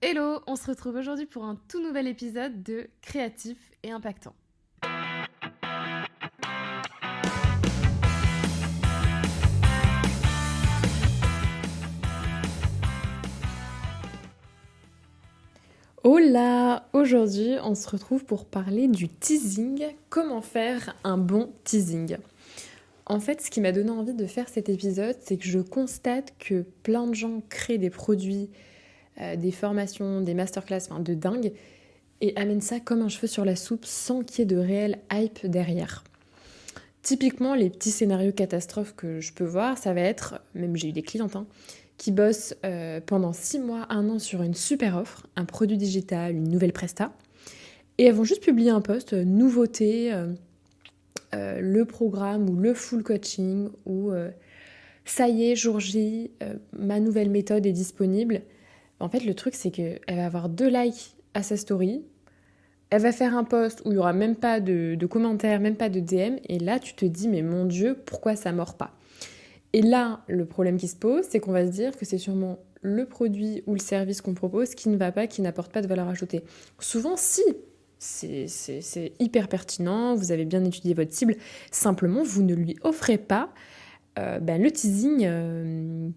Hello, on se retrouve aujourd'hui pour un tout nouvel épisode de Créatif et Impactant. Hola! Aujourd'hui, on se retrouve pour parler du teasing. Comment faire un bon teasing? En fait, ce qui m'a donné envie de faire cet épisode, c'est que je constate que plein de gens créent des produits, des formations, des masterclass, enfin de dingue, et amènent ça comme un cheveu sur la soupe sans qu'il y ait de réel hype derrière. Typiquement, les petits scénarios catastrophes que je peux voir, ça va être, même j'ai eu des clientes, qui bossent pendant 6 mois, 1 an sur une super offre, un produit digital, une nouvelle presta, et elles vont juste publier un post, nouveauté, le programme ou le full coaching, ou ça y est, jour J, ma nouvelle méthode est disponible. En fait, le truc, c'est qu'elle va avoir 2 likes à sa story, elle va faire un post où il n'y aura même pas de commentaires, même pas de DM, et là, tu te dis, mais mon Dieu, pourquoi ça mord pas? Et là, le problème qui se pose, c'est qu'on va se dire que c'est sûrement le produit ou le service qu'on propose qui ne va pas, qui n'apporte pas de valeur ajoutée. Souvent, si, c'est hyper pertinent, vous avez bien étudié votre cible, simplement, vous ne lui offrez pas le teasing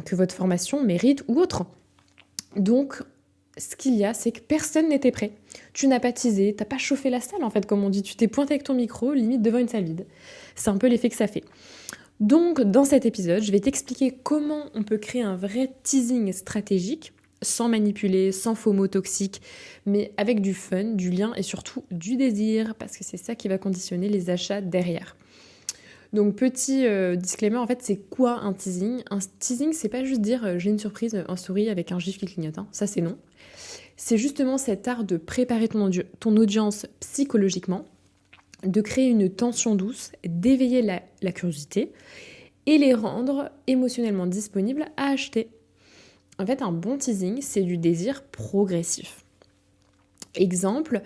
que votre formation mérite ou autre. Donc, ce qu'il y a, c'est que personne n'était prêt. Tu n'as pas teasé, t'as pas chauffé la salle, en fait, comme on dit. Tu t'es pointé avec ton micro, limite devant une salle vide. C'est un peu l'effet que ça fait. Donc, dans cet épisode, je vais t'expliquer comment on peut créer un vrai teasing stratégique, sans manipuler, sans faux mots toxiques, mais avec du fun, du lien et surtout du désir, parce que c'est ça qui va conditionner les achats derrière. Donc, petit disclaimer, en fait, c'est quoi un teasing? Un teasing, c'est pas juste dire j'ai une surprise en souris avec un gif qui clignote, ça c'est non. C'est justement cet art de préparer ton audience psychologiquement, de créer une tension douce, d'éveiller la curiosité et les rendre émotionnellement disponibles à acheter. En fait, un bon teasing, c'est du désir progressif. Exemple,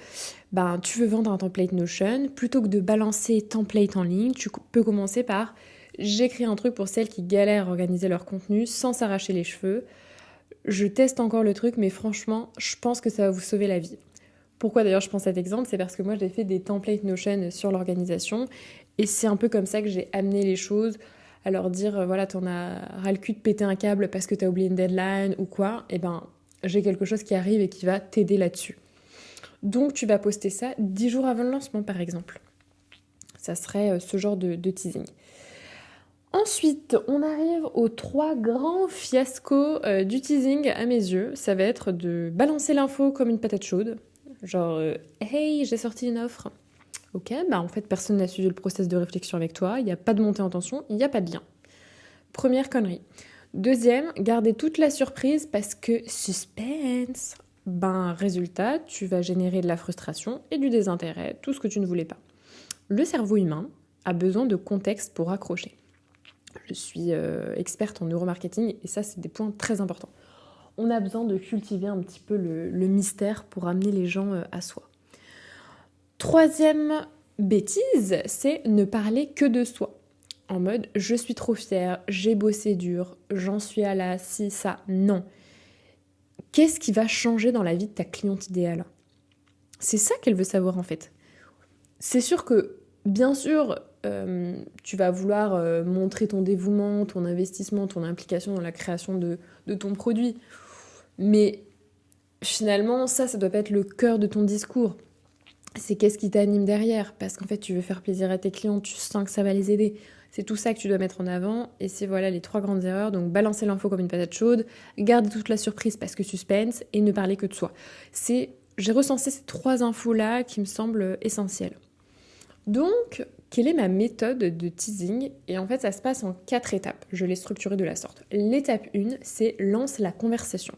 tu veux vendre un template Notion, plutôt que de balancer template en ligne, tu peux commencer par j'ai créé un truc pour celles qui galèrent à organiser leur contenu sans s'arracher les cheveux. Je teste encore le truc, mais franchement, je pense que ça va vous sauver la vie. Pourquoi d'ailleurs je prends cet exemple? C'est parce que moi j'ai fait des templates Notion sur l'organisation et c'est un peu comme ça que j'ai amené les choses à leur dire voilà, t'en as ras le cul de péter un câble parce que t'as oublié une deadline ou quoi, et j'ai quelque chose qui arrive et qui va t'aider là-dessus. Donc tu vas poster ça 10 jours avant le lancement par exemple. Ça serait ce genre de teasing. Ensuite, on arrive aux 3 grands fiascos du teasing à mes yeux. Ça va être de balancer l'info comme une patate chaude. Genre, hey, j'ai sorti une offre. Ok, en fait, personne n'a suivi le process de réflexion avec toi. Il n'y a pas de montée en tension, il n'y a pas de lien. Première connerie. Deuxième, garder toute la surprise parce que suspense. Résultat, tu vas générer de la frustration et du désintérêt, tout ce que tu ne voulais pas. Le cerveau humain a besoin de contexte pour accrocher. Je suis experte en neuromarketing et ça, c'est des points très importants. On a besoin de cultiver un petit peu le mystère pour amener les gens à soi. Troisième bêtise, c'est ne parler que de soi. En mode, je suis trop fière, j'ai bossé dur, j'en suis à la si, ça, non. Qu'est-ce qui va changer dans la vie de ta cliente idéale? C'est ça qu'elle veut savoir en fait. C'est sûr que, bien sûr, tu vas vouloir montrer ton dévouement, ton investissement, ton implication dans la création de ton produit. Mais finalement, ça doit pas être le cœur de ton discours. C'est qu'est-ce qui t'anime derrière, parce qu'en fait, tu veux faire plaisir à tes clients, tu sens que ça va les aider. C'est tout ça que tu dois mettre en avant, et c'est voilà les 3 grandes erreurs. Donc, balancer l'info comme une patate chaude, garder toute la surprise parce que suspense, et ne parler que de soi. J'ai recensé ces 3 infos-là qui me semblent essentielles. Donc, quelle est ma méthode de teasing? Et en fait, ça se passe en 4 étapes. Je l'ai structurée de la sorte. L'étape 1, c'est lance la conversation.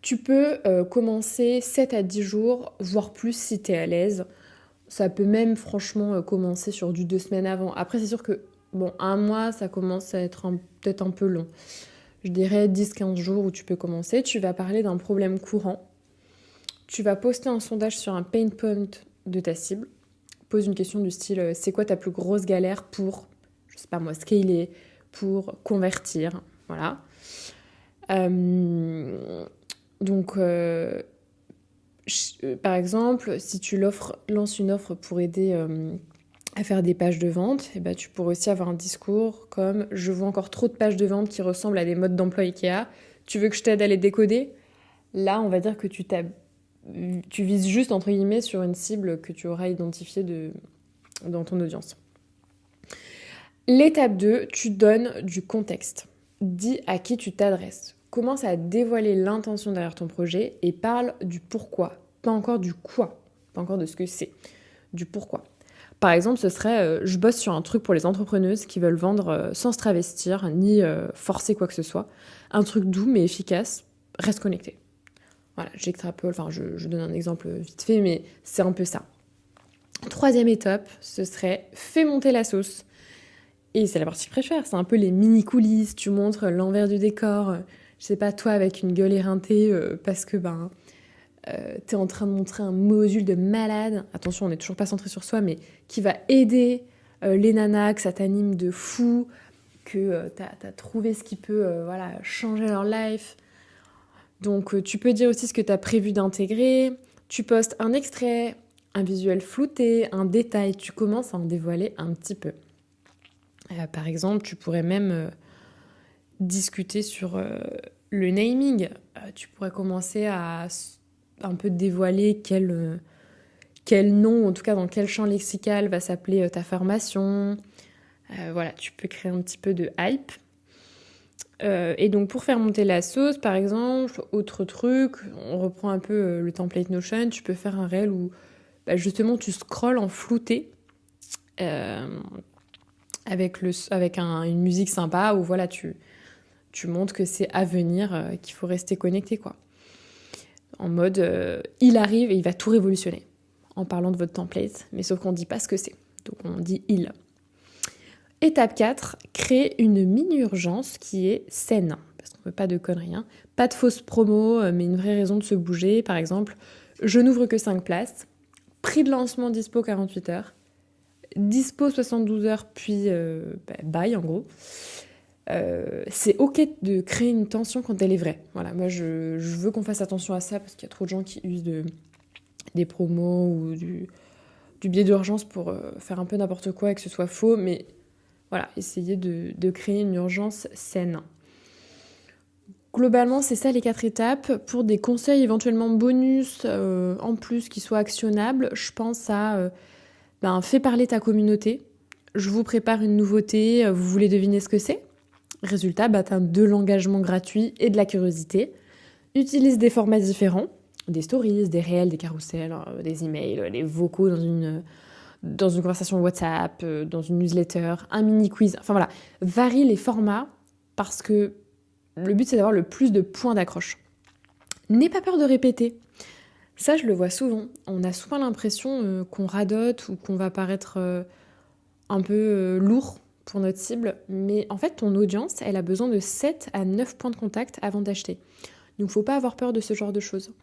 Tu peux commencer 7 à 10 jours, voire plus si tu es à l'aise. Ça peut même franchement commencer sur du 2 semaines avant. Après, c'est sûr que, 1 mois, ça commence à être peut-être un peu long. Je dirais 10-15 jours où tu peux commencer. Tu vas parler d'un problème courant. Tu vas poster un sondage sur un pain point de ta cible. Pose une question du style c'est quoi ta plus grosse galère pour, je sais pas moi, scaler, pour convertir, voilà. Donc, par exemple, si tu lances une offre pour aider à faire des pages de vente, eh ben, tu pourrais aussi avoir un discours comme «Je vois encore trop de pages de vente qui ressemblent à des modes d'emploi Ikea. Tu veux que je t'aide à les décoder?» Là, on va dire que tu vises juste, entre guillemets, sur une cible que tu auras identifiée dans ton audience. L'étape 2, tu donnes du contexte. Dis à qui tu t'adresses. Commence à dévoiler l'intention derrière ton projet et parle du pourquoi. Pas encore du quoi, pas encore de ce que c'est, du pourquoi. Par exemple, ce serait je bosse sur un truc pour les entrepreneuses qui veulent vendre sans se travestir ni forcer quoi que ce soit. Un truc doux mais efficace, reste connecté. Voilà, j'extrapole, enfin je donne un exemple vite fait, mais c'est un peu ça. Troisième étape, ce serait fais monter la sauce. Et c'est la partie que je préfère, c'est un peu les mini coulisses, tu montres l'envers du décor, je sais pas, toi avec une gueule éreintée parce que t'es en train de montrer un module de malade, attention on n'est toujours pas centré sur soi, mais qui va aider les nanas, que ça t'anime de fou, que t'as trouvé ce qui peut changer leur life. Donc tu peux dire aussi ce que t'as prévu d'intégrer, tu postes un extrait, un visuel flouté, un détail, tu commences à en dévoiler un petit peu. Par exemple, tu pourrais même discuter sur le naming. Tu pourrais commencer à un peu dévoiler quel nom, en tout cas dans quel champ lexical va s'appeler ta formation. Voilà, tu peux créer un petit peu de hype. Et donc pour faire monter la sauce, par exemple, autre truc, on reprend un peu le template Notion, tu peux faire un réel où justement tu scrolles en flouté. Avec une musique sympa où voilà, tu montres que c'est à venir, qu'il faut rester connecté, quoi. En mode, il arrive et il va tout révolutionner en parlant de votre template, mais sauf qu'on ne dit pas ce que c'est. Donc on dit il. Étape 4, créer une mini-urgence qui est saine, parce qu'on ne veut pas de conneries. Hein. Pas de fausse promo, mais une vraie raison de se bouger. Par exemple, je n'ouvre que 5 places, prix de lancement dispo 48 heures, dispo 72 heures, puis bye en gros. C'est ok de créer une tension quand elle est vraie. Voilà, moi je veux qu'on fasse attention à ça parce qu'il y a trop de gens qui usent des promos ou du biais d'urgence pour faire un peu n'importe quoi et que ce soit faux, mais voilà, essayez de créer une urgence saine. Globalement, c'est ça les 4 étapes. Pour des conseils éventuellement bonus en plus qui soient actionnables, je pense à fais parler ta communauté. Je vous prépare une nouveauté, vous voulez deviner ce que c'est ? Résultat, t'as de l'engagement gratuit et de la curiosité. Utilise des formats différents, des stories, des réels, des carousels, des emails, des vocaux dans une conversation WhatsApp, dans une newsletter, un mini quiz. Enfin voilà, varie les formats parce que le but c'est d'avoir le plus de points d'accroche. N'aie pas peur de répéter. Ça, je le vois souvent. On a souvent l'impression qu'on radote ou qu'on va paraître un peu lourd pour notre cible, mais en fait, ton audience, elle a besoin de 7 à 9 points de contact avant d'acheter. Donc, faut pas avoir peur de ce genre de choses.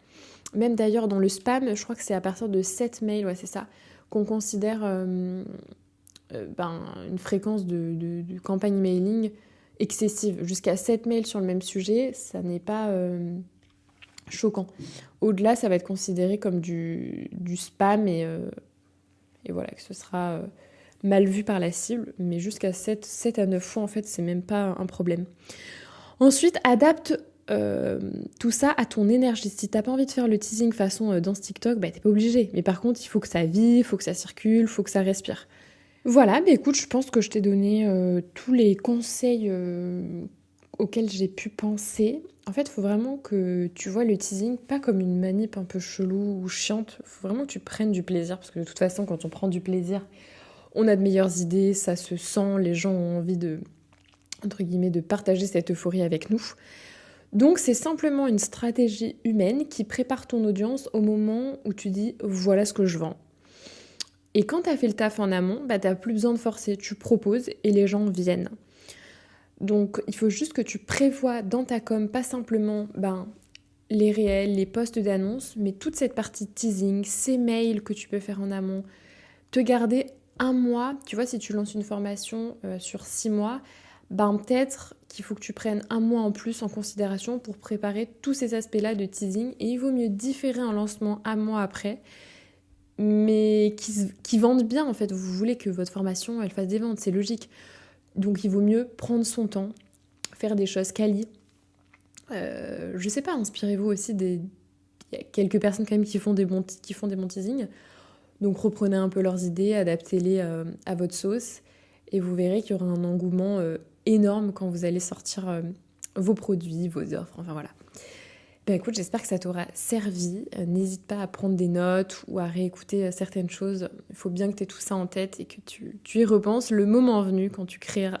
Même d'ailleurs, dans le spam, je crois que c'est à partir de 7 mails, ouais, c'est ça, qu'on considère une fréquence de campagne mailing excessive. Jusqu'à 7 mails sur le même sujet, ça n'est pas choquant. Au-delà, ça va être considéré comme du spam et voilà, que ce sera mal vu par la cible, mais jusqu'à 7 à 9 fois, en fait, c'est même pas un problème. Ensuite, adapte tout ça à ton énergie. Si t'as pas envie de faire le teasing façon danse TikTok, t'es pas obligé. Mais par contre, il faut que ça vive, il faut que ça circule, il faut que ça respire. Voilà, écoute, je pense que je t'ai donné tous les conseils auxquels j'ai pu penser. En fait, il faut vraiment que tu vois le teasing pas comme une manip un peu chelou ou chiante. Il faut vraiment que tu prennes du plaisir, parce que de toute façon, quand on prend du plaisir, on a de meilleures idées, ça se sent, les gens ont envie entre guillemets, de partager cette euphorie avec nous. Donc c'est simplement une stratégie humaine qui prépare ton audience au moment où tu dis « voilà ce que je vends ». Et quand tu as fait le taf en amont, tu n'as plus besoin de forcer, tu proposes et les gens viennent. Donc il faut juste que tu prévois dans ta com, pas simplement les réels, les posts d'annonces, mais toute cette partie teasing, ces mails que tu peux faire en amont, te garder un mois, tu vois, si tu lances une formation sur 6 mois, peut-être qu'il faut que tu prennes un mois en plus en considération pour préparer tous ces aspects-là de teasing. Et il vaut mieux différer un lancement un mois après, mais qui vendent bien en fait. Vous voulez que votre formation, elle fasse des ventes, c'est logique. Donc il vaut mieux prendre son temps, faire des choses quali. Je sais pas, inspirez-vous aussi des... Il y a quelques personnes quand même qui font des bons teasings. Donc reprenez un peu leurs idées, adaptez-les à votre sauce. Et vous verrez qu'il y aura un engouement énorme quand vous allez sortir vos produits, vos offres, enfin voilà. Ben écoute, j'espère que ça t'aura servi. N'hésite pas à prendre des notes ou à réécouter certaines choses. Il faut bien que tu aies tout ça en tête et que tu y repenses le moment venu quand tu créeras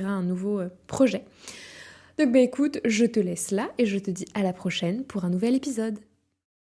un nouveau projet. Donc ben écoute, je te laisse là et je te dis à la prochaine pour un nouvel épisode.